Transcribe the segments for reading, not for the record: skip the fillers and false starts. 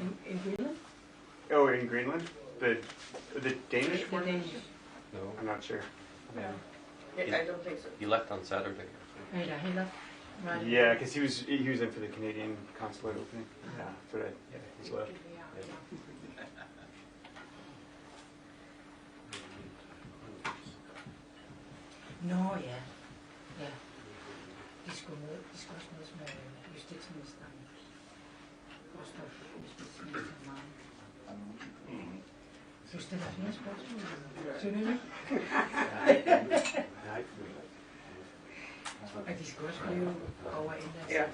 In Greenland? Oh, in Greenland? The Danish one? Danish. No. I'm not sure. Yeah. I don't think so. He left on Saturday. Yeah, he left. Right. Yeah, because he was in for the Canadian consulate opening. Yeah, but he's left. Nå ja. Ja. De skulle også mødes med justitsministeren. Også justitsministeren meget. Du stiller flere spørgsmål. Synes du ikke? Nej. Og de skulle også blive over indlæst. Ja.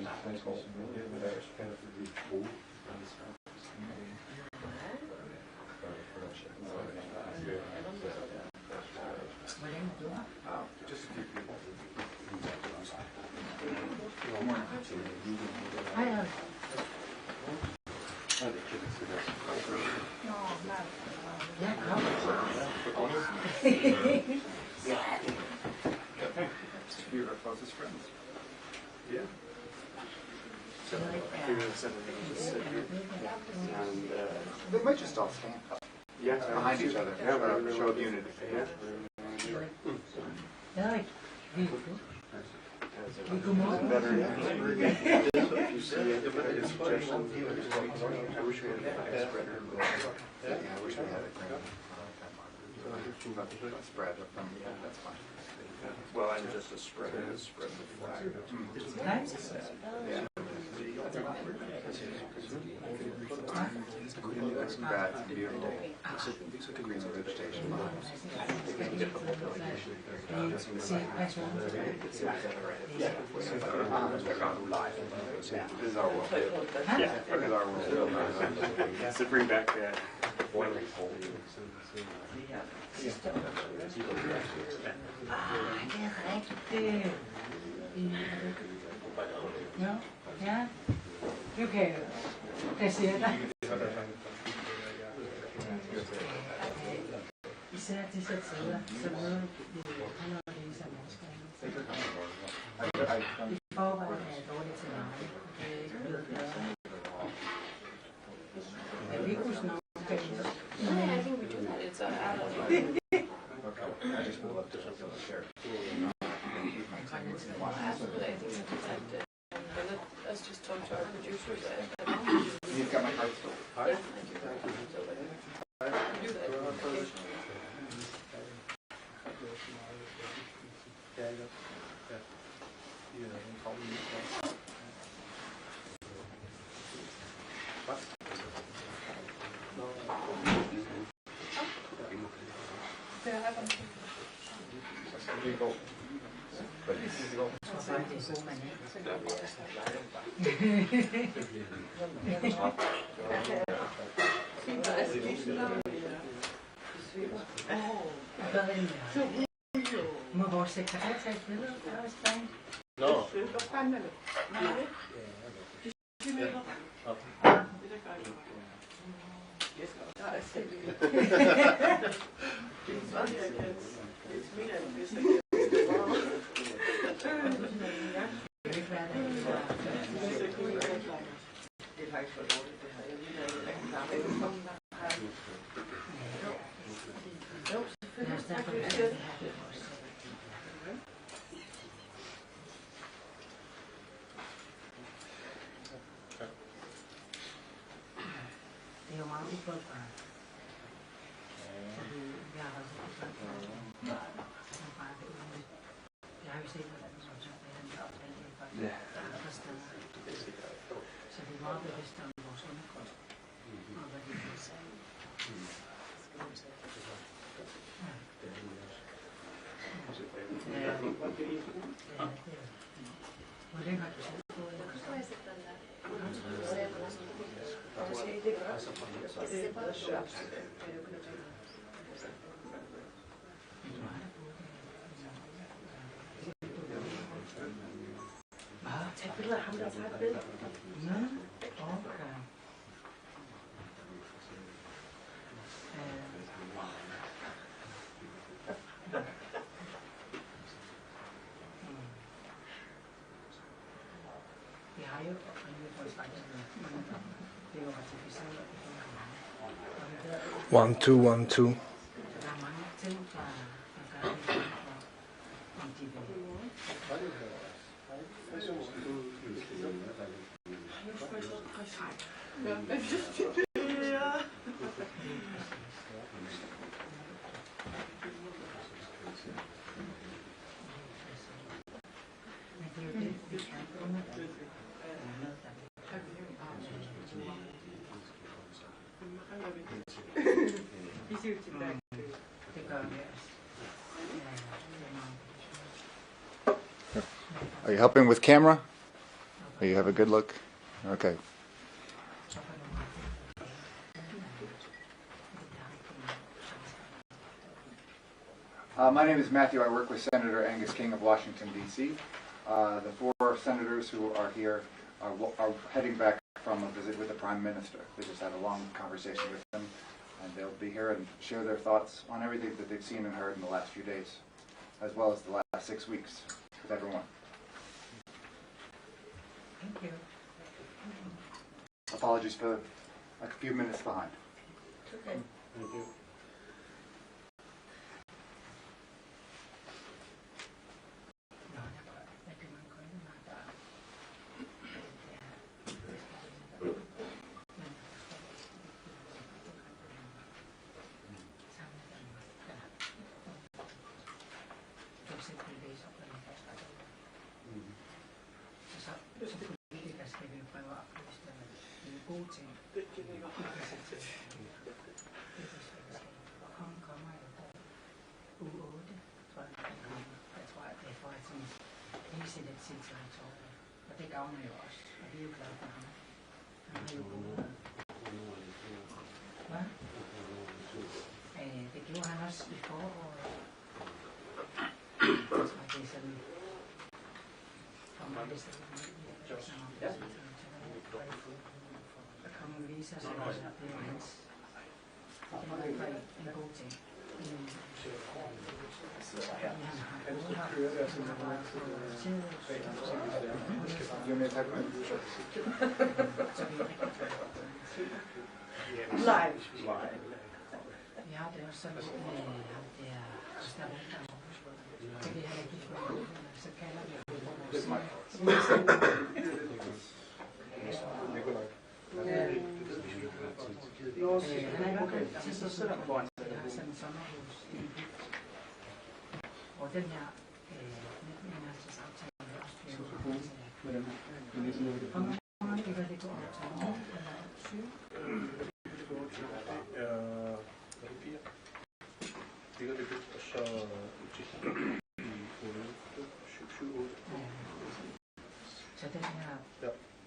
Nej, det går. Hvor længe er du her? Hej, hej. Ja, kom. You're our closest friends. Yeah. So and They might just all stand up behind each other. Show of unity. Ja, vi godmorgen. better. If you see it, suggestions, I wish we had a spreader. Yeah, I wish we had a spread of them. Yeah, that's fine. Well, I'm just a spreader. Spread the flag. Yeah. It's bad. It's a beautiful green vegetation. This is our world. Yeah, this is our world. To bring back wonderful. Det er rigtigt. Ja, ja. Du kan jo placere dig. Især disse tider, så møder vi anderledes af mennesker. I forvejen er dårligt til mig. Det er ikke blevet bedre. Men vi kunne snakke. I think we do that. It's out of I just would love to share. absolutely. I think we do that. Let's just talk to our producers. You've got my card still. Yeah, thank you. We do that occasionally. Må vores sekretær tage et billede af os derinde? Nå. Det er jo meget udfordrende. Vi har også jeg har jo set, hvordan det er andre steder. Så vi er meget bevidste om vores underkost. Og hvad de får sagt. Hvor længe har du selv gået? Tag billeder af ham, der tager et billede. Okay. har jo mange det er jo ratificeret i forhold til 1, 2, 1, 2. der er mange ting, der gør det om de vil. Men det er jo det, vi kan undervise. Det gør vi også. Are you helping with camera? Or you have a good look? Okay. My name is Matthew. I work with Senator Angus King of Washington, D.C. The 4 senators who are here are heading back from a visit with the Prime Minister. They just had a long conversation with him, and they'll be here and share their thoughts on everything that they've seen and heard in the last few days, as well as the last 6 weeks with everyone. Thank you. Apologies for a few minutes behind. Okay. Thank you. Og det gavner jo også, og vi er jo glade for ham. Han er jo god. Hvad? Det gjorde han også i foråret. Jeg tror, det er sådan, for mig det er sådan, og kongen viser sig også, at det er hans. Det er i hvert fald en god ting. Ja, det er også sådan lidt med ham der restaurant. Det vil jeg ikke få, så kalder vi han er i hvert fald til så sødt, hvor han har sådan en sommerhus i en bygd. Og den her 1951 aftale er også blevet hvor mange ligger det går over til nu? Eller 20? Det er det bygd, og så så den her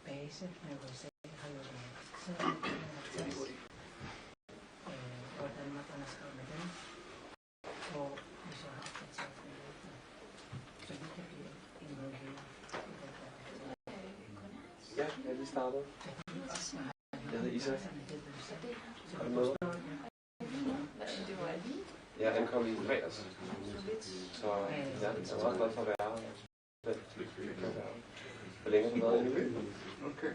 base med USA har jo været og Danmark underskrevet med dem, og vi så har opdateret med det, så vi kan blive involveret i det her. Ja, jeg lige startet. Jeg hedder Isa. Jeg ankom i fredags, så jeg er meget glad for at være her. Hvor længe har du været i Nuuk? Okay.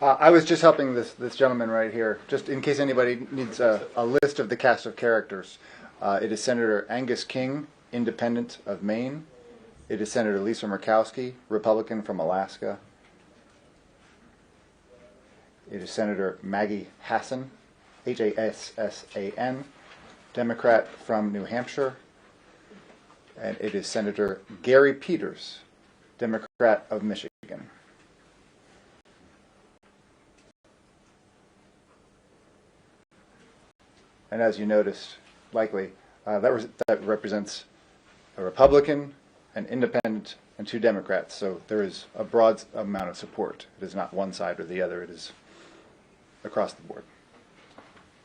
I was just helping this gentleman right here, just in case anybody needs a list of the cast of characters. It is Senator Angus King, Independent of Maine. It is Senator Lisa Murkowski, Republican from Alaska. It is Senator Maggie Hassan, Hassan, Democrat from New Hampshire. And it is Senator Gary Peters, Democrat of Michigan. And as you noticed, likely, that represents a Republican, an Independent, and 2 Democrats. So there is a broad amount of support. It is not one side or the other. It is across the board.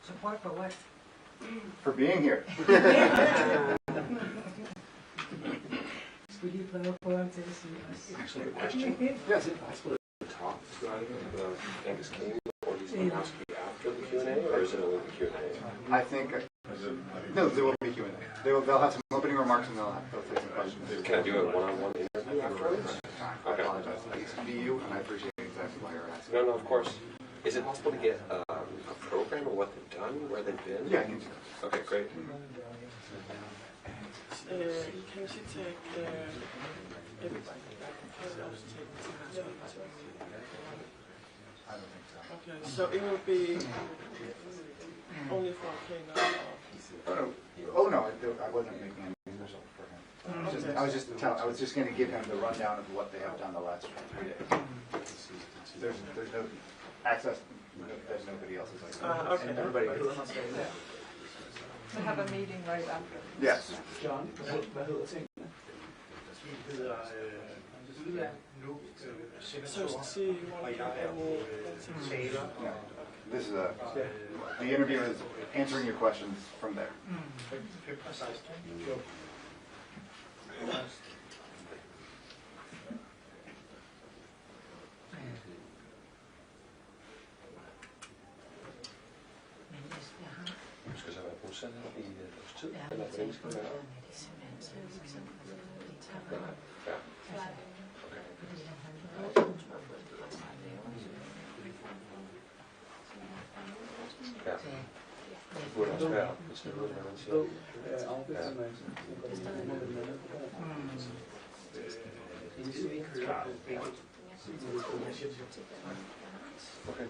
Support for what? For being here. Skulle lige prøve at få ham til at sige os. Actually, a question. Yes. Is it possible to talk to Angus King or Lisa Murkowski after the Q&A, or is it only the Q&A? I think no, there will be Q&A. There will they'll have some opening remarks and they'll take some questions. Can I do a one-on-one interview afterwards? I apologize. It used to be you, and I appreciate exactly why you're asking. No, of course. Is it possible to get a program of what they've done, where they've been? Yeah, I can do that. Okay, great. Can she take everybody? I don't think so. Okay, so it will be only for K9. Oh no, I wasn't making any special for him. I was just going to give him the rundown of what they have done the last 3 days. There's no access that nobody else is like. Okay. And everybody. We have a meeting right after. Yes. John, hvad hedder tingene? Vi hedder Greenland, Nuuk, senatorer, og jeg er taler. This is the interview is answering your questions from there. 15 og 16. Men hvis vi har... Du skal så være bosat her i et års tid, Ja, eller men hvordan skal det være? det er simpelthen så ligesom, det tager Ja, fordi han har ja. Det burde også være på tilbud, når man siger. Okay.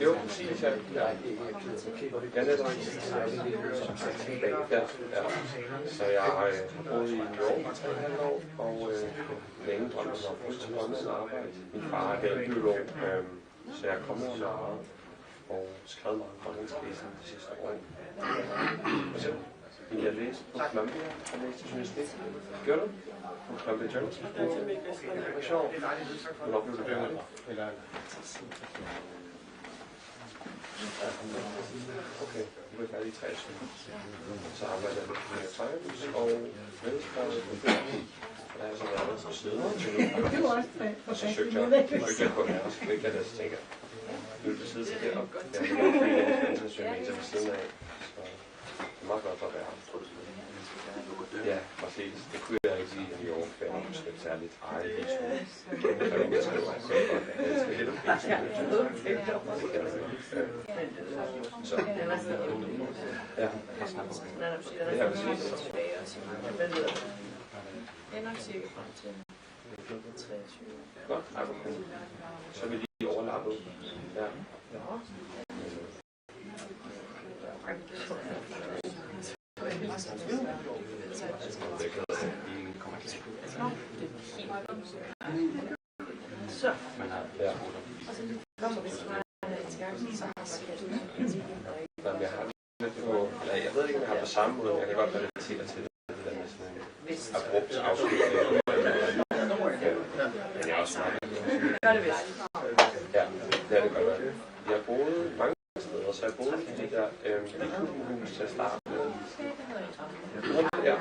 Jo, præcis, ja. Ja, det er ja. Så jeg har boet i Nuuk i 3,5 år, og længe drømte om at få til Grønland arbejde. Min far er halvbiolog, så jeg er kommet og meget og skrevet meget grønlandsk i de sidste år. Jeg læste på Columbia, jeg læste journalistik. Gjorde du? På Columbia Journalism. Det var sjovt. Hvornår blev du færdig? Okay, du blev færdig i 23. Så arbejdede jeg på New York Times og medskrevet på filmen. Der er så været på siden til Nuuk. Og så søgte jeg på her, og så fik jeg det, så tænkte jeg, nu er det side til deroppe. Jeg har været freelance international medier ved siden af. Jeg er meget glad for at være her. Ja, præcis. Det kunne jeg ikke sige i New York, for jeg var måske ikke særligt eget. Så jeg ikke skriver en selv for det. Det er lidt okay. Så. Ja. Det er præcis. Jeg nok cirka frem til 23. Godt, så er vi lige overlappet. Ja. Så. Ja. Kommer hvis du har en skærm, så jeg ved ikke, om jeg har det samme måde, men jeg kan godt relatere til det der med sådan en abrupt afslutning. Men jeg er også meget. gør det vist. Ja, det gør det. Jeg har boet mange steder, så jeg boede i det der hus til at starte med. Ja,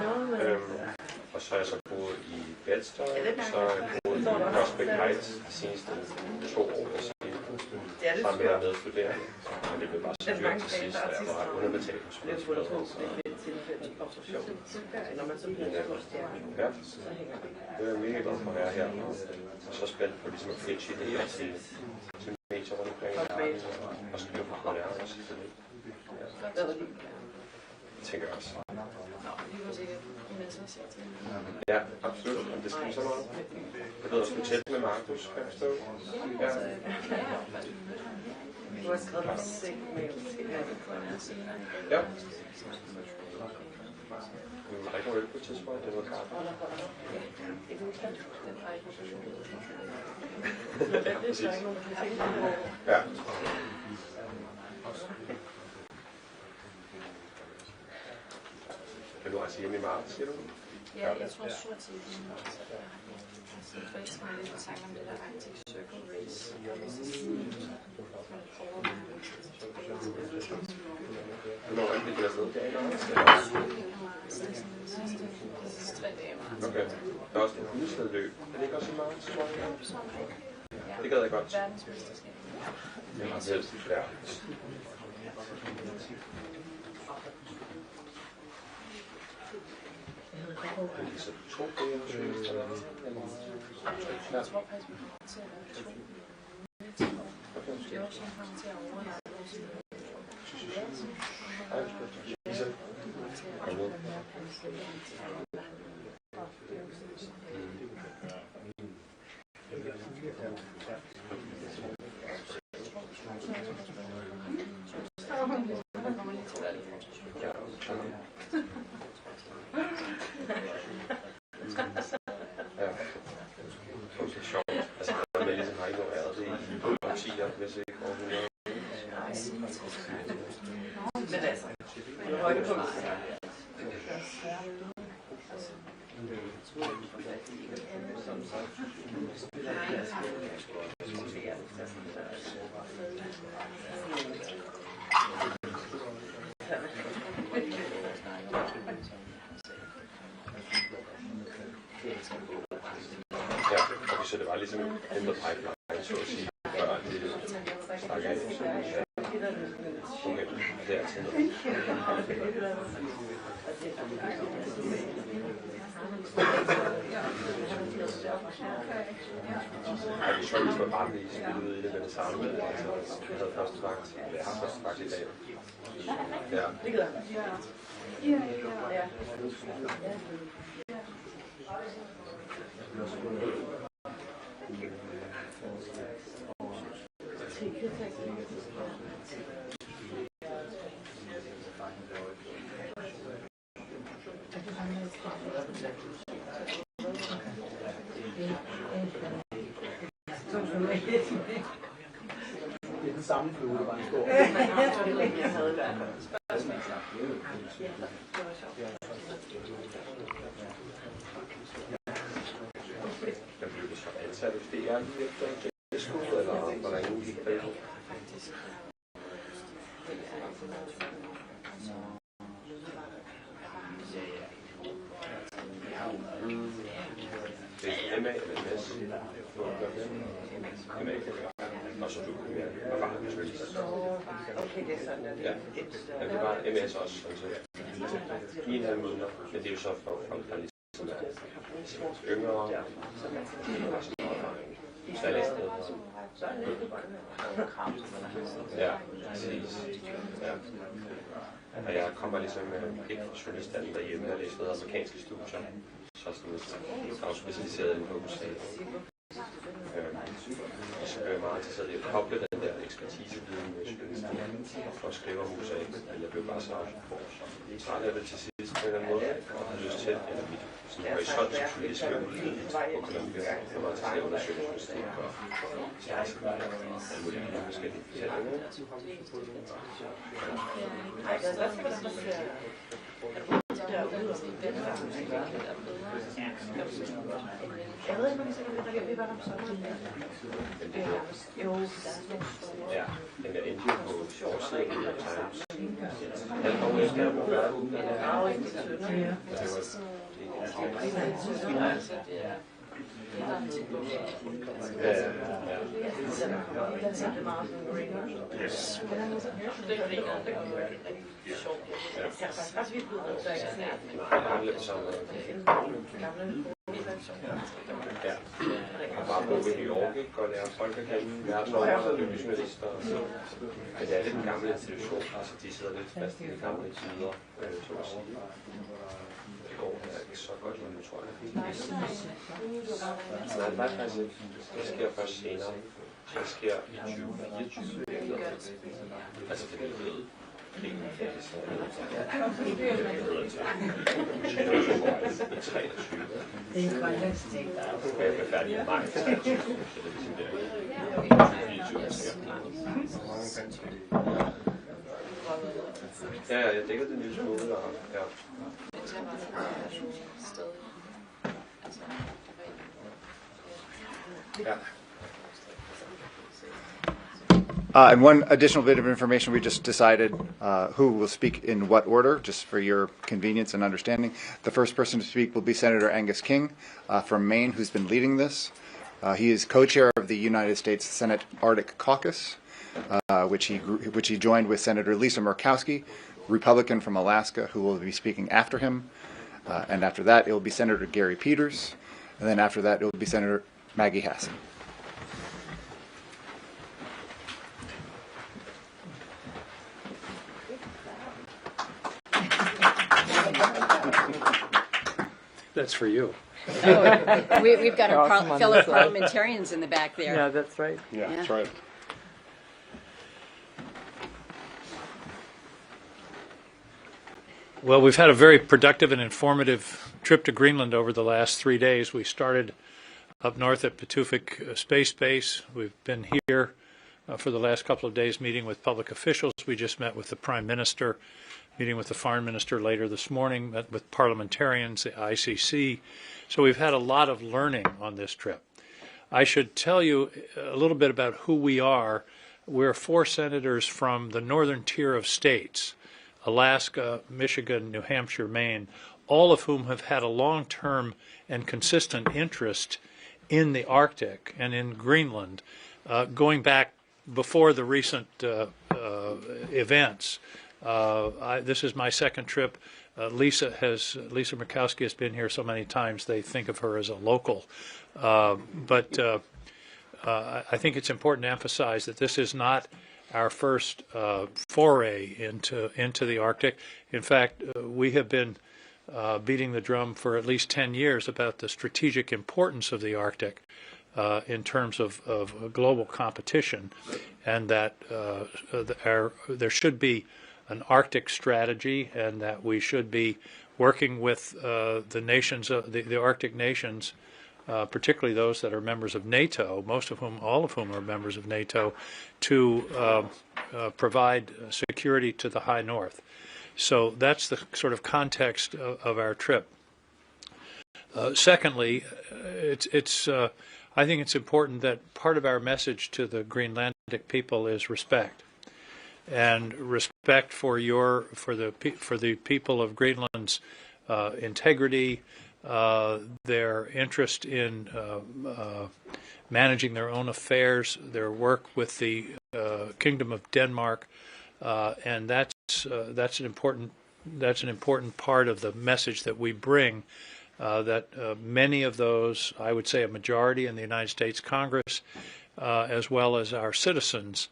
og så har jeg så boet i Bedstøj, så har jeg boet i Prospect Heights de seneste 2 år, sammen med at medstudere. Men det blev bare så dyrt til sidst, og jeg var ret underbetalt på skolen. Ja, det er mega glad for at være her, og så spændt på ligesom at pitche idéer til medier rundt omkring i verden, og skrive på KNR også selvfølgelig. Det tænker jeg også. Ja, absolut. Men det skal så meget. Jeg ved også tæt med Markus, kan jeg forstå. Ja. Du har skrevet dig selv med Ja. Vi må drikke øl på et tidspunkt. Det er noget kaffe. Ja, præcis. Ja. Kan du altså hjemme i marts, siger du? Ja, jeg tror surt til det. Jeg forelsker mig lidt på tanken om det der Arctic Circle Race. Hvornår er det, du har siddet der i marts? Sidste 3 dage i marts. Okay. Der er også en hundesledløb. Er det ikke også i marts, tror jeg? det gad jeg godt. verdensmesterskab. Det er meget vildt. Ja. Så 2 eller Jeg tror faktisk, vi kommer til at være 2. Det er også, kommer til at overleve vores hvis ikke overhovedet. Men altså, det er højdepunkt. Ja, okay, så det var ligesom en ændret pipeline, så at sige, før det stak af. Ja. Okay, det er til noget. Jeg kan sjovt, hvis man bare lige spille ud i det med det samme. Altså, jeg havde første vagt. Jeg har første vagt i dag. Ja. Det gider jeg. Det er den samme flue, der var en stor. Jeg blev det så ansat hos DR lige efter en skole, eller hvordan gik det? Det er MA eller MS? MA. Og så du var bare selvfølgelig. Okay, det er sådan, ja. Ja, det var MS også, altså 9,5 måneder, men det er jo så for folk, der ligesom er yngre, og har så meget erfaring. Så jeg læste noget. Ja, præcis. Ja. Og jeg kommer ligesom ikke fra journaliststanden derhjemme, jeg læste noget amerikanske studier, så er specialiseret inden for USA. Og så blev jeg meget interesseret i at koble den der ekspertiseviden med journalistikken for at skrive om USA, men jeg blev bare så træt af det til sidst på en eller anden måde, og havde lyst til, eller mit horisont som journalist blev udvidet på Columbia. Jeg var til at undersøge journalistik og alle mulige andre forskellige fortællinger. Jeg ved ikke, om vi var om sommeren. Jo, der er sådan store. Ja, den der endte på forsiden af New York Times. Alt over efter at bruge verden. Ja, og bare bo i New York, ikke? Og lære folk at kende verden over, og journalister. Men det er lidt den gamle institution, altså de sidder lidt fast i de gamle tider, så at sige. Det går ikke så godt lige nu, tror jeg. Nej, det er faktisk ikke. Det sker først senere. Det sker i 2024. Altså det er blevet Det er en grønlandsk ting. Jeg bliver færdig i maj. Ja, jeg dækker det nye skole. Ja. Ja. And one additional bit of information, we just decided who will speak in what order, just for your convenience and understanding. The first person to speak will be Senator Angus King from Maine, who's been leading this. He is co-chair of the United States Senate Arctic Caucus, which he joined with Senator Lisa Murkowski, Republican from Alaska, who will be speaking after him. And after that, it will be Senator Gary Peters. And then after that, it will be Senator Maggie Hassan. That's for you. Oh, we've got our fellow parliamentarians in the back there. Yeah, that's right. Yeah, Yeah. that's right. Well, we've had a very productive and informative trip to Greenland over the last 3 days. We started up north at Pituffik Space Base. We've been here for the last couple of days meeting with public officials. We just met with the Prime Minister, meeting with the Foreign Minister later this morning, met with parliamentarians, the ICC. So we've had a lot of learning on this trip. I should tell you a little bit about who we are. We're 4 senators from the northern tier of states, Alaska, Michigan, New Hampshire, Maine, all of whom have had a long-term and consistent interest in the Arctic and in Greenland, going back before the recent events. This is my second trip. Lisa Murkowski has been here so many times they think of her as a local. But I think it's important to emphasize that this is not our first foray into the Arctic. In fact, we have been beating the drum for at least 10 years about the strategic importance of the Arctic in terms of global competition, and that there should be an Arctic strategy, and that we should be working with the nations, the Arctic nations, particularly those that are members of NATO, all of whom are members of NATO, to provide security to the high north. So that's the sort of context of our trip. Secondly, I think it's important that part of our message to the Greenlandic people is respect, and respect for the people of Greenland's integrity, their interest in managing their own affairs, their work with the Kingdom of Denmark, and that's an important part of the message that we bring. That many of those, I would say a majority in the United States Congress, as well as our citizens,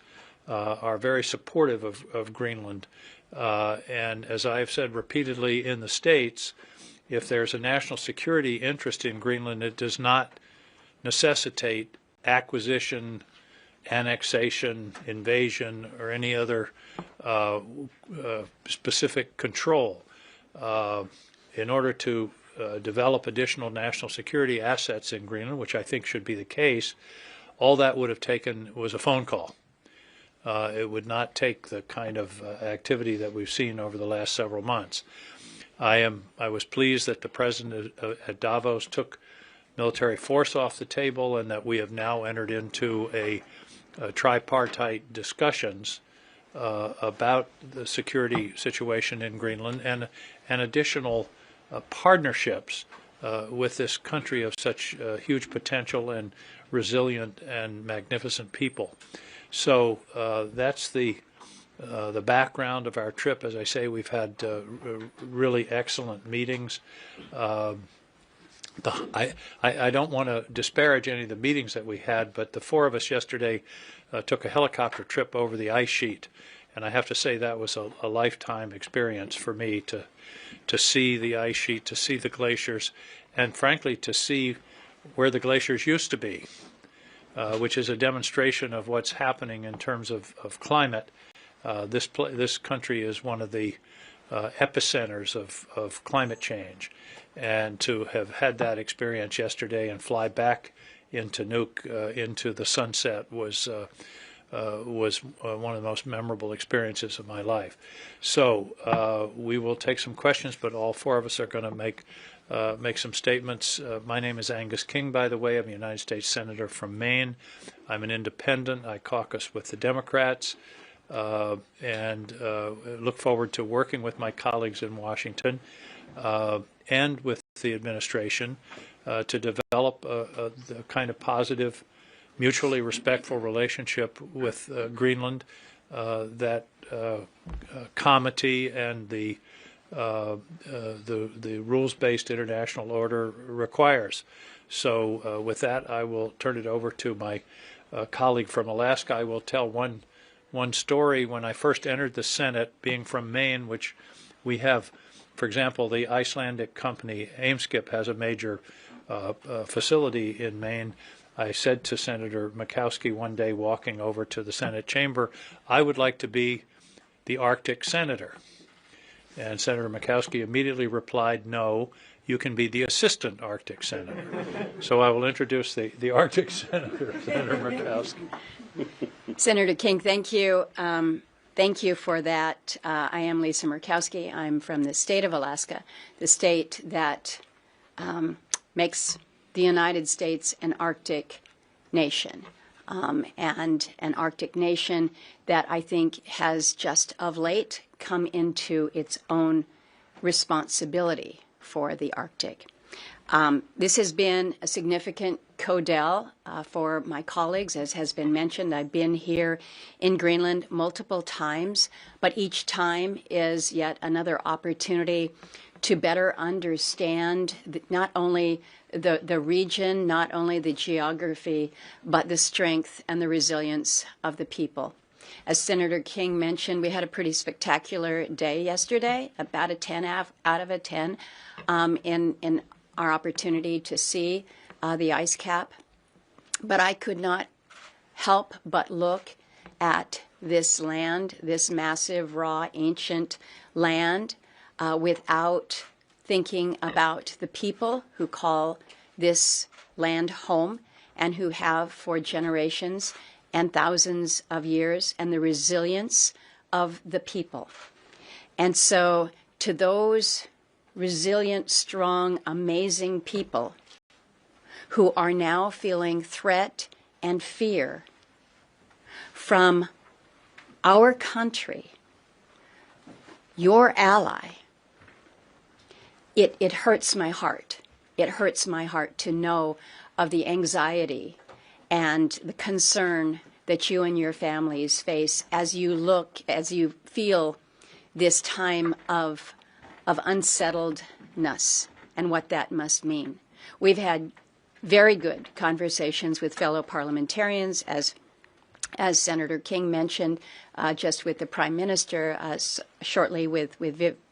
are very supportive of Greenland. And as I've said repeatedly in the States, if there's a national security interest in Greenland, it does not necessitate acquisition, annexation, invasion, or any other specific control. In order to develop additional national security assets in Greenland, which I think should be the case, all that would have taken was a phone call. It would not take the kind of activity that we've seen over the last several months. I was pleased that the president at Davos took military force off the table, and that we have now entered into a tripartite discussions about the security situation in Greenland, and additional partnerships with this country of such huge potential and resilient and magnificent people. So that's the background of our trip. As I say, we've had really excellent meetings. I don't want to disparage any of the meetings that we had, but the 4 of us yesterday took a helicopter trip over the ice sheet, and I have to say that was a lifetime experience for me to see the ice sheet, to see the glaciers, and frankly to see where the glaciers used to be, which is a demonstration of what's happening in terms of climate. This country is one of the epicenters of climate change, and to have had that experience yesterday and fly back into Nuuk, into the sunset, was one of the most memorable experiences of my life. So we will take some questions, but all 4 of us are going to make some statements. My name is Angus King, by the way. I'm a United States Senator from Maine. I'm an independent. I caucus with the Democrats, and look forward to working with my colleagues in Washington and with the administration to develop the kind of positive, mutually respectful relationship with Greenland that comity and the rules-based international order requires. So with that, I will turn it over to my colleague from Alaska. I will tell one story. When I first entered the Senate, being from Maine, which we have, for example, the Icelandic company Eimskip has a major facility in Maine. I said to Senator Murkowski one day walking over to the Senate chamber, I would like to be the Arctic senator. And Senator Murkowski immediately replied, no, you can be the assistant Arctic senator. So I will introduce the Arctic senator, Senator Murkowski. Senator King, thank you. Thank you for that. I am Lisa Murkowski. I'm from the state of Alaska, the state that makes the United States an Arctic nation, and an Arctic nation that I think has just of late come into its own responsibility for the Arctic. This has been a significant CODEL for my colleagues. As has been mentioned, I've been here in Greenland multiple times, but each time is yet another opportunity to better understand not only the region, not only the geography, but the strength and the resilience of the people. As Senator King mentioned, we had a pretty spectacular day yesterday, about a 10 out of a 10 in our opportunity to see the ice cap. But I could not help but look at this land, this massive, raw, ancient land, without thinking about the people who call this land home and who have for generations and thousands of years, and the resilience of the people. And so to those resilient, strong, amazing people who are now feeling threat and fear from our country, your ally, it hurts my heart. It hurts my heart to know of the anxiety and the concern that you and your families face as you feel this time of unsettledness and what that must mean. We've had very good conversations with fellow parliamentarians, as Senator King mentioned, just with the Prime Minister, shortly with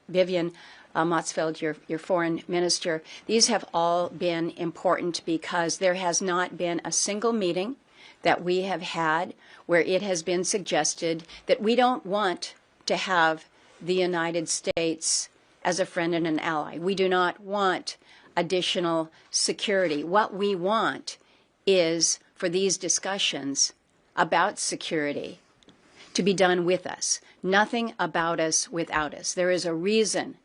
Vivian Motzfeldt, your foreign minister. These have all been important because there has not been a single meeting that we have had where it has been suggested that we don't want to have the United States as a friend and an ally. We do not want additional security. What we want is for these discussions about security to be done with us. Nothing about us without us. There is a reason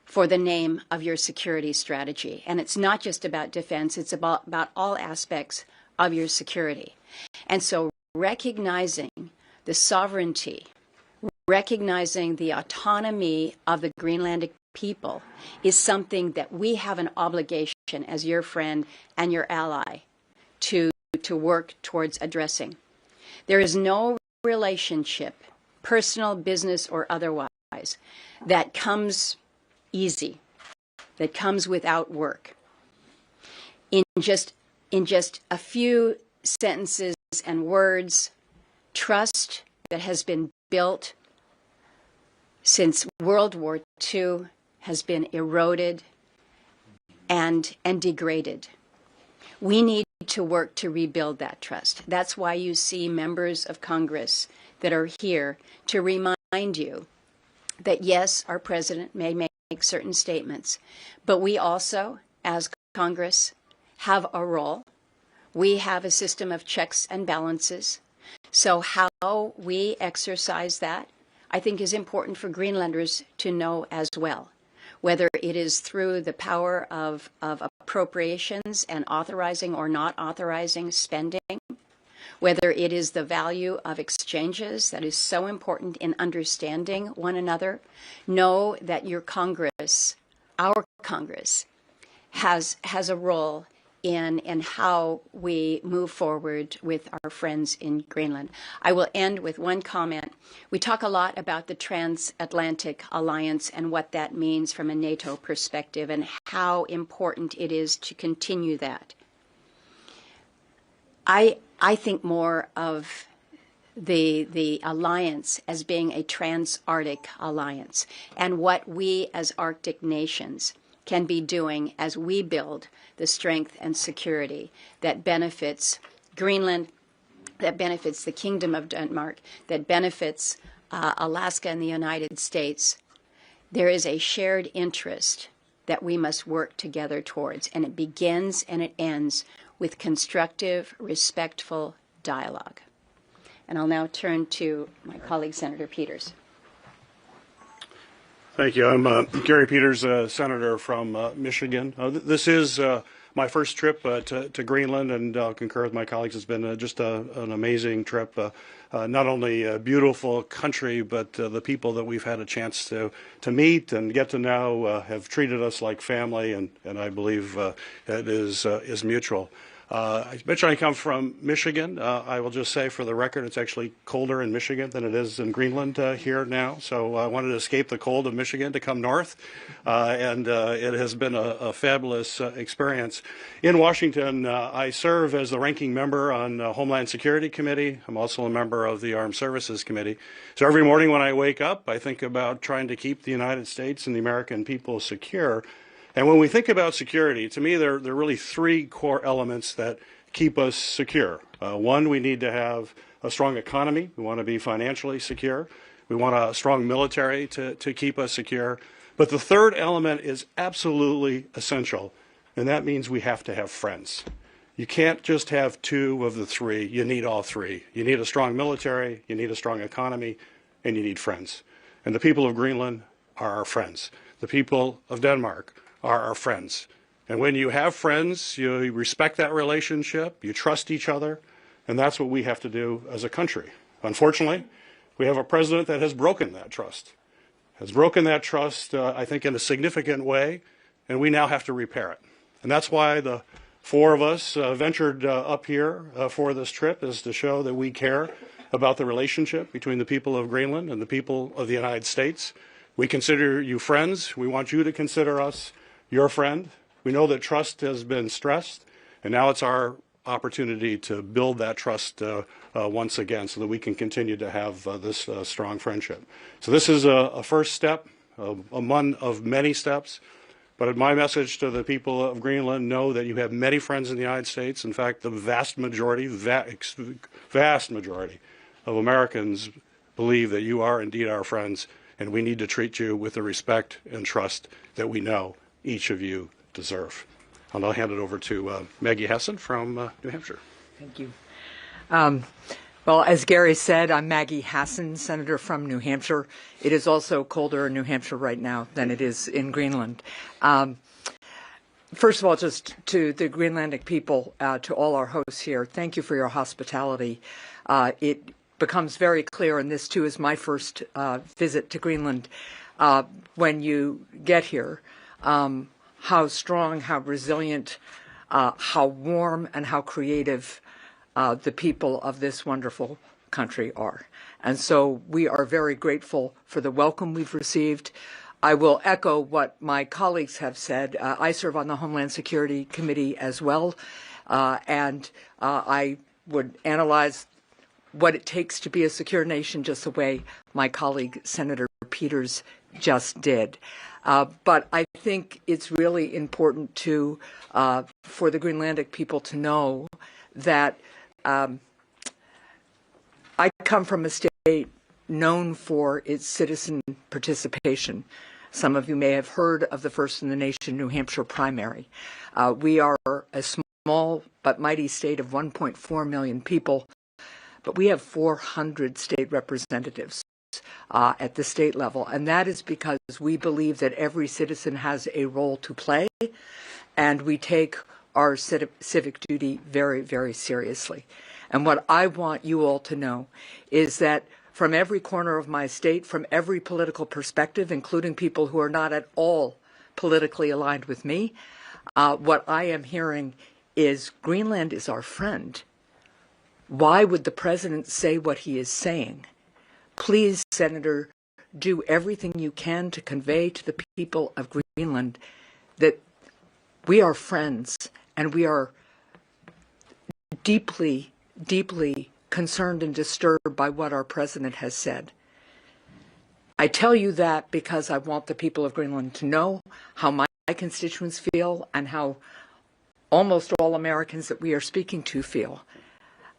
for the name of your security strategy. And it's not just about defense, it's about all aspects of your security. And so recognizing the sovereignty, recognizing the autonomy of the Greenlandic people is something that we have an obligation as your friend and your ally to work towards addressing. There is no relationship, personal, business, or otherwise, that comes easy, that comes without work. In just a few sentences and words, trust that has been built since World War II has been eroded and degraded. We need to work to rebuild that trust. That's why you see members of Congress that are here to remind you that yes, our president may make certain statements, but we also, as Congress, have a role. We have a system of checks and balances. So how we exercise that, I think, is important for Greenlanders to know as well, whether it is through the power of appropriations and authorizing or not authorizing spending, whether it is the value of exchanges that is so important in understanding one another. Know that your Congress, our Congress, has a role in how we move forward with our friends in Greenland. I will end with one comment. We talk a lot about the transatlantic alliance and what that means from a NATO perspective and how important it is to continue that. I think more of the alliance as being a trans-Arctic alliance and what we as Arctic nations can be doing as we build the strength and security that benefits Greenland, that benefits the Kingdom of Denmark, that benefits Alaska and the United States. There is a shared interest that we must work together towards, and it begins and it ends with constructive, respectful dialogue. And I'll now turn to my colleague, Senator Peters. Thank you. I'm Gary Peters, Senator from Michigan. This is my first trip to Greenland, and I'll concur with my colleagues. It's been just an amazing trip. Not only a beautiful country, but the people that we've had a chance to meet and get to know have treated us like family, and I believe it is mutual. I mentioned I come from Michigan. I will just say for the record, it's actually colder in Michigan than it is in Greenland here now. So I wanted to escape the cold of Michigan to come north, and it has been a fabulous experience. In Washington, I serve as the ranking member on the Homeland Security Committee. I'm also a member of the Armed Services Committee. So every morning when I wake up, I think about trying to keep the United States and the American people secure. And when we think about security, to me, there are really three core elements that keep us secure. One, we need to have a strong economy. We want to be financially secure. We want a strong military to keep us secure. But the third element is absolutely essential, and that means we have to have friends. You can't just have two of the three. You need all three. You need a strong military, you need a strong economy, and you need friends. And the people of Greenland are our friends. The people of Denmark are our friends. And when you have friends, you respect that relationship, you trust each other, and that's what we have to do as a country. Unfortunately, we have a president that has broken that trust. I think, in a significant way, and we now have to repair it. And that's why the four of us ventured up here for this trip, is to show that we care about the relationship between the people of Greenland and the people of the United States. We consider you friends. We want you to consider us your friend. We know that trust has been stressed, and now it's our opportunity to build that trust once again so that we can continue to have this strong friendship. So this is a first step, one of many steps. But my message to the people of Greenland: know that you have many friends in the United States. In fact, the vast majority of Americans believe that you are indeed our friends, and we need to treat you with the respect and trust that we know each of you deserve. And I'll hand it over to Maggie Hassan from New Hampshire. Thank you. Well, as Gary said, I'm Maggie Hassan, Senator from New Hampshire. It is also colder in New Hampshire right now than it is in Greenland. First of all, just to the Greenlandic people, to all our hosts here, thank you for your hospitality. It becomes very clear, and this too is my first visit to Greenland, when you get here, how strong, how resilient, how warm, and how creative the people of this wonderful country are. And so we are very grateful for the welcome we've received. I will echo what my colleagues have said. I serve on the Homeland Security Committee as well, and I would analyze what it takes to be a secure nation just the way my colleague Senator Peters just did. But I think it's really important to for the Greenlandic people to know that I come from a state known for its citizen participation. Some of you may have heard of the First in the Nation New Hampshire primary. We are a small but mighty state of 1.4 million people, but we have 400 state representatives at the state level, and that is because we believe that every citizen has a role to play, and we take our civic duty very, very seriously. And what I want you all to know is that from every corner of my state, from every political perspective, including people who are not at all politically aligned with me, What I am hearing is Greenland is our friend. Why would the president say what he is saying? Please, Senator, do everything you can to convey to the people of Greenland that we are friends and we are deeply, deeply concerned and disturbed by what our president has said. I tell you that because I want the people of Greenland to know how my constituents feel and how almost all Americans that we are speaking to feel.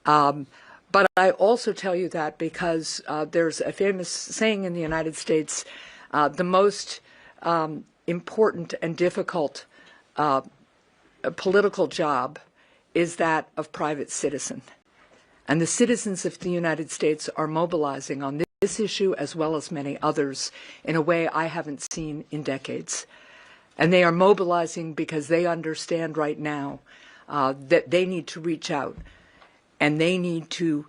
But I also tell you that because there's a famous saying in the United States, the most important and difficult political job is that of private citizen. And the citizens of the United States are mobilizing on this issue as well as many others in a way I haven't seen in decades. And they are mobilizing because they understand right now that they need to reach out and they need to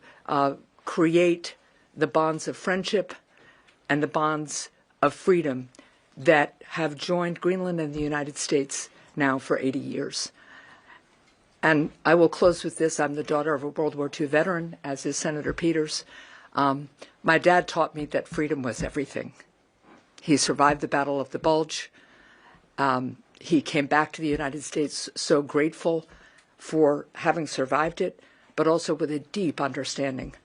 create the bonds of friendship and the bonds of freedom that have joined Greenland and the United States now for 80 years. And I will close with this. I'm the daughter of a World War II veteran, as is Senator Peters. My dad taught me that freedom was everything. He survived the Battle of the Bulge. He came back to the United States so grateful for having survived it, but also with a deep understanding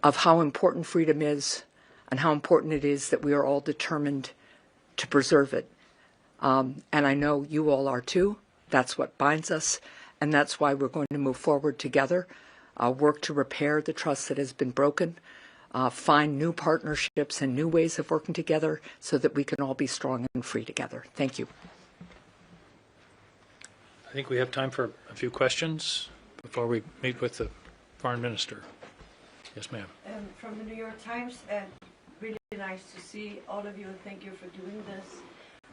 of how important freedom is and how important it is that we are all determined to preserve it. And I know you all are too. That's what binds us, and that's why we're going to move forward together, work to repair the trust that has been broken, find new partnerships and new ways of working together so that we can all be strong and free together. Thank you. I think we have time for a few questions before we meet with the Foreign Minister. Yes, ma'am. From the New York Times, really nice to see all of you, and thank you for doing this.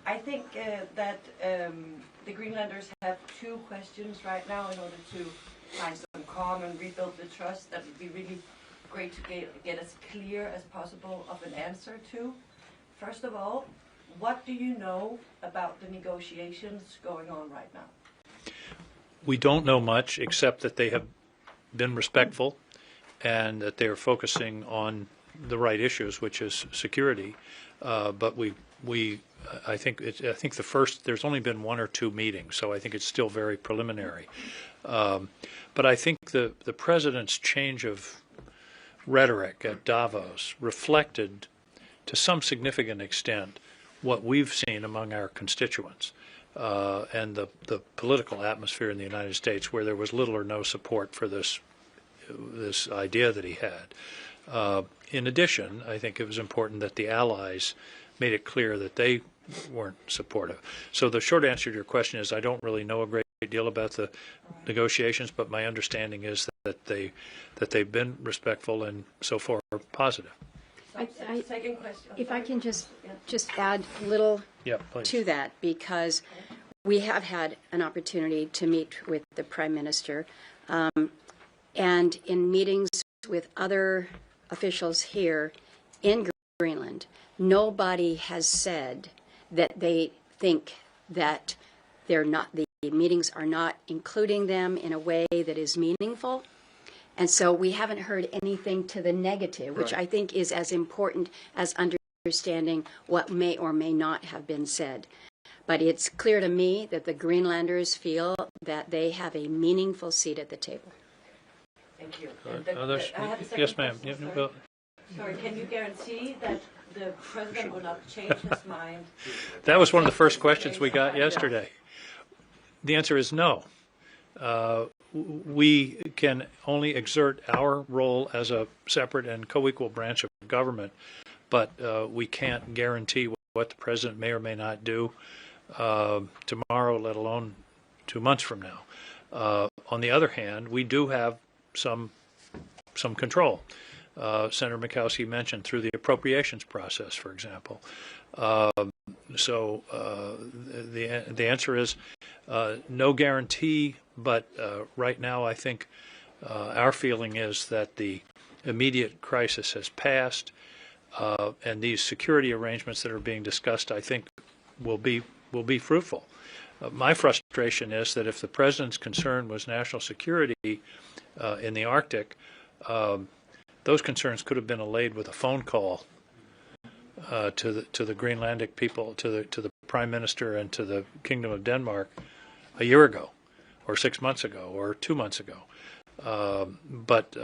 I think that the Greenlanders have two questions right now in order to find some calm and rebuild the trust. That would be really great to get as clear as possible of an answer to. First of all, what do you know about the negotiations going on right now? We don't know much except that they have been respectful and that they are focusing on the right issues, which is security. But I think there's only been one or two meetings, so I think it's still very preliminary. But I think the president's change of rhetoric at Davos reflected to some significant extent what we've seen among our constituents and the political atmosphere in the United States, where there was little or no support for this idea that he had. In addition, I think it was important that the allies made it clear that they weren't supportive. So the short answer to your question is I don't really know a great deal about the negotiations, but my understanding is that they've been respectful and so far positive. Second question. If I can just add a little to that, because we have had an opportunity to meet with the Prime Minister, and in meetings with other officials here in Greenland, nobody has said that they think that the meetings are not including them in a way that is meaningful. And so we haven't heard anything to the negative, which I think is as important as understanding what may or may not have been said. But it's clear to me that the Greenlanders feel that they have a meaningful seat at the table. Thank you. Yes, ma'am. Sorry, can you guarantee that the president will not change his mind? That was one of the first questions we got yesterday. The answer is no. We can only exert our role as a separate and co-equal branch of government, but we can't guarantee what the president may or may not do tomorrow, let alone 2 months from now. On the other hand, we do have some control. Senator Murkowski mentioned through the appropriations process, for example. So the answer is no guarantee, but right now I think our feeling is that the immediate crisis has passed, and these security arrangements that are being discussed, I think, will be fruitful. My frustration is that if the president's concern was national security in the Arctic, those concerns could have been allayed with a phone call to the Greenlandic people, to the Prime Minister and to the Kingdom of Denmark a year ago, or 6 months ago, or 2 months ago. But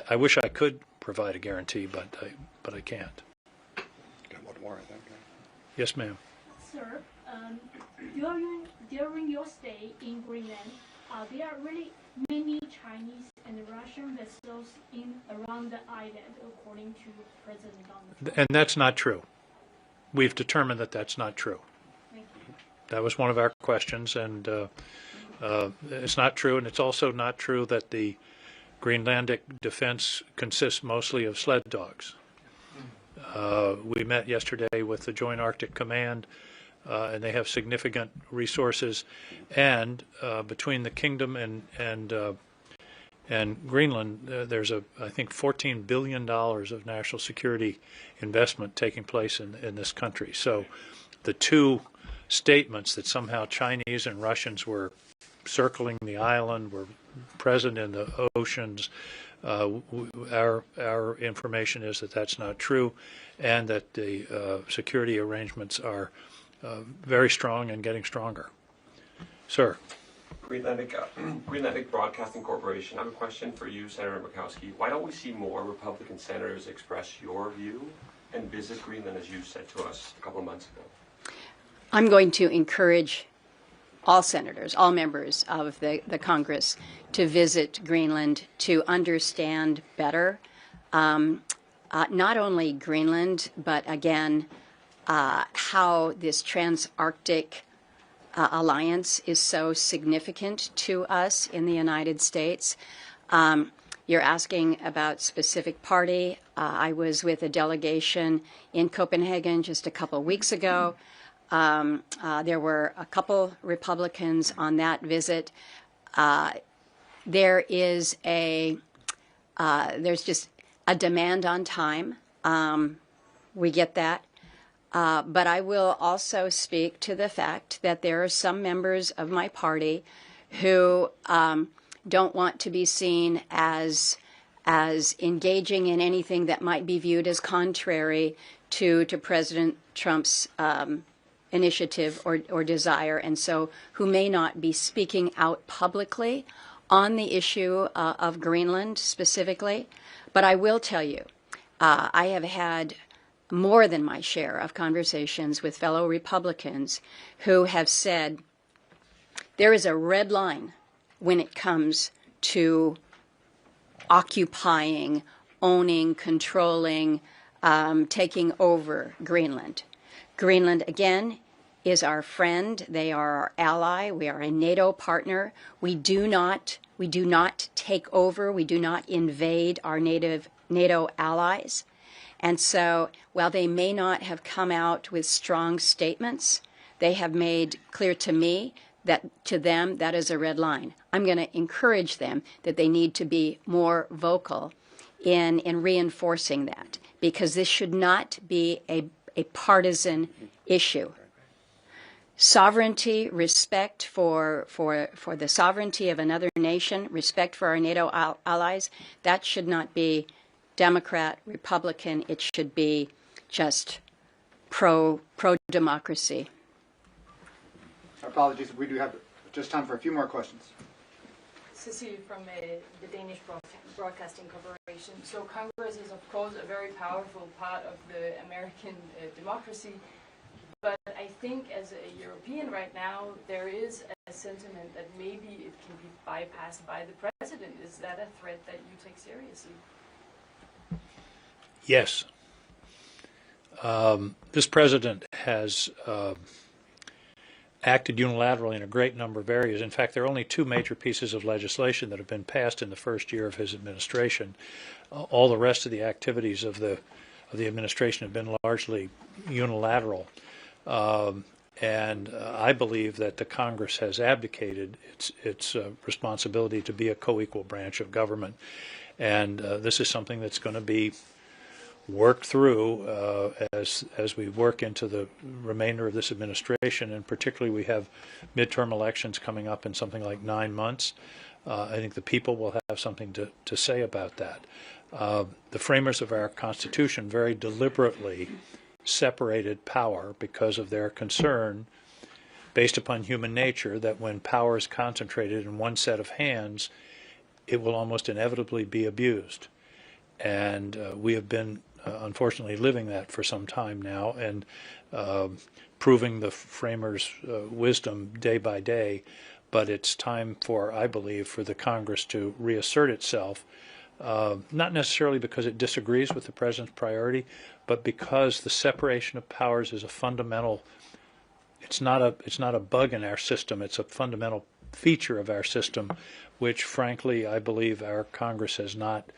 I wish I could provide a guarantee, but I can't. Got one more, I think. Yes, ma'am. Sir, during your stay in Greenland, there are really many Chinese and Russian vessels around the island, according to President Donald Trump. And that's not true. We've determined that that's not true. Thank you. That was one of our questions, and it's not true. And it's also not true that the Greenlandic defense consists mostly of sled dogs. We met yesterday with the Joint Arctic Command, and they have significant resources. And between the Kingdom and Greenland, there's I think $14 billion of national security investment taking place in this country. So the two statements that somehow Chinese and Russians were circling the island, were present in the oceans, our information is that that's not true, and that the security arrangements are very strong and getting stronger. Sir. Greenlandic Broadcasting Corporation. I have a question for you, Senator Murkowski. Why don't we see more Republican senators express your view and visit Greenland, as you said to us a couple of months ago? I'm going to encourage all senators, all members of the Congress to visit Greenland to understand better not only Greenland, but again, how this trans-Arctic alliance is so significant to us in the United States. You're asking about specific party. I was with a delegation in Copenhagen just a couple weeks ago. There were a couple Republicans on that visit. There is there's just a demand on time. We get that. But I will also speak to the fact that there are some members of my party who don't want to be seen as engaging in anything that might be viewed as contrary to President Trump's initiative or desire, and so who may not be speaking out publicly on the issue of Greenland specifically. But I will tell you, I have had more than my share of conversations with fellow Republicans who have said there is a red line when it comes to occupying, owning, controlling, taking over Greenland. Greenland, again, is our friend. They are our ally. We are a NATO partner. We do not take over. We do not invade our NATO allies. And so, while they may not have come out with strong statements, they have made clear to me that to them that is a red line. I'm going to encourage them that they need to be more vocal in reinforcing that, because this should not be a partisan issue. Sovereignty, respect for the sovereignty of another nation, respect for our NATO allies, that should not be Democrat, Republican. It should be just pro-democracy. Apologies, we do have just time for a few more questions. Cecily from the Danish Broadcasting Corporation. So Congress is, of course, a very powerful part of the American democracy. But I think as a European right now, there is a sentiment that maybe it can be bypassed by the president. Is that a threat that you take seriously? Yes. This president has acted unilaterally in a great number of areas. In fact, there are only two major pieces of legislation that have been passed in the first year of his administration. All the rest of the activities of the administration have been largely unilateral. And I believe that the Congress has abdicated its responsibility to be a co-equal branch of government. And this is something that's going to be work through as we work into the remainder of this administration, and particularly we have midterm elections coming up in something like 9 months. I think the people will have something to say about that. The framers of our Constitution very deliberately separated power because of their concern, based upon human nature, that when power is concentrated in one set of hands, it will almost inevitably be abused. And we have been, unfortunately, living that for some time now, and proving the framers' wisdom day by day. But it's time for, I believe, for the Congress to reassert itself, not necessarily because it disagrees with the President's priority, but because the separation of powers is a fundamental, it's not a bug in our system, it's a fundamental feature of our system, which, frankly, I believe our Congress has not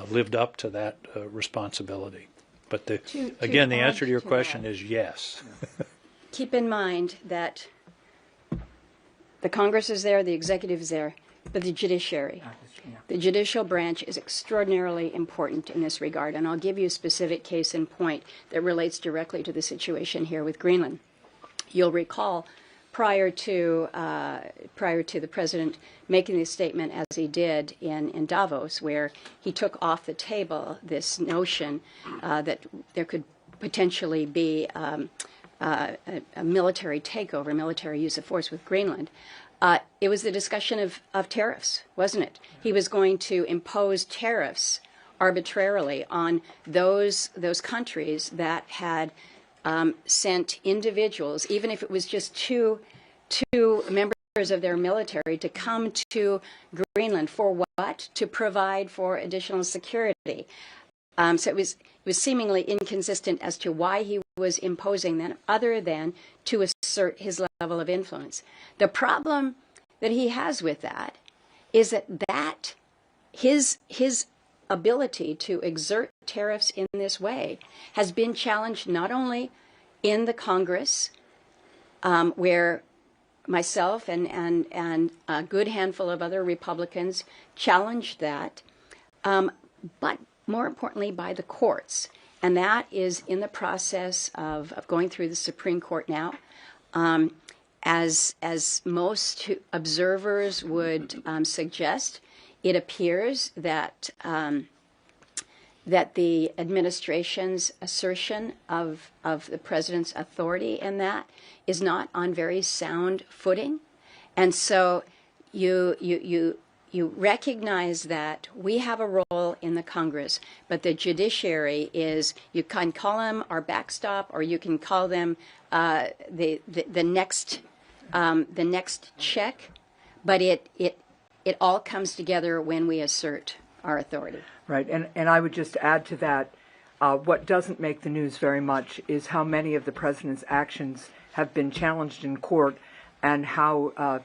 lived up to that responsibility. But again, the answer to your question is yes. Keep in mind that the Congress is there, the executive is there, but the judiciary, the judicial branch is extraordinarily important in this regard. And I'll give you a specific case in point that relates directly to the situation here with Greenland. You'll recall prior to the President making this statement as he did in Davos, where he took off the table this notion that there could potentially be a military takeover, military use of force with Greenland. It was the discussion of tariffs, wasn't it? He was going to impose tariffs arbitrarily on those countries that had sent individuals, even if it was just two members of their military, to come to Greenland for what? To provide for additional security. So it was seemingly inconsistent as to why he was imposing them, other than to assert his level of influence. The problem that he has with that is that his ability to exert tariffs in this way has been challenged not only in the Congress, where myself and a good handful of other Republicans challenged that, but more importantly by the courts. And that is in the process of going through the Supreme Court now. As most observers would suggest, it appears that that the administration's assertion of the President's authority in that is not on very sound footing. And so you recognize that we have a role in the Congress, but the judiciary is, you can call them our backstop, or you can call them the next check, but it all comes together when we assert our authority. Right, and I would just add to that, what doesn't make the news very much is how many of the President's actions have been challenged in court, and how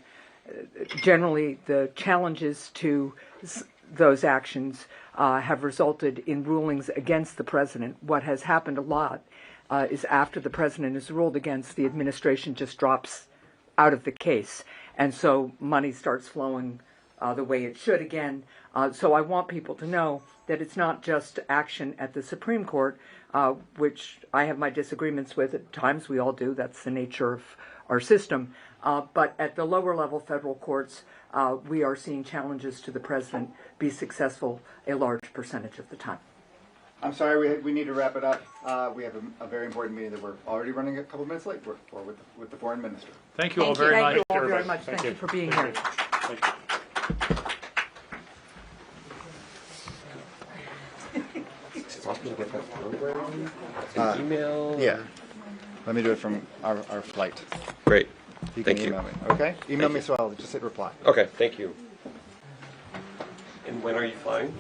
generally the challenges to those actions have resulted in rulings against the President. What has happened a lot is after the President is ruled against, the administration just drops out of the case, and so money starts flowing the way it should again. So I want people to know that it's not just action at the Supreme Court, which I have my disagreements with at times. We all do. That's the nature of our system. But at the lower level federal courts, we are seeing challenges to the President be successful a large percentage of the time. I'm sorry, we need to wrap it up. We have a very important meeting that we're already running a couple minutes late for with the Foreign Minister. Thank you all very much. Thank you all very much. Thank you for being here. Thank you. Want me to get that program? Email? Yeah. Let me do it from our flight. Great. You Thank can you. email me. Okay? Email me, so I'll just hit reply. Okay, thank you. And when are you flying?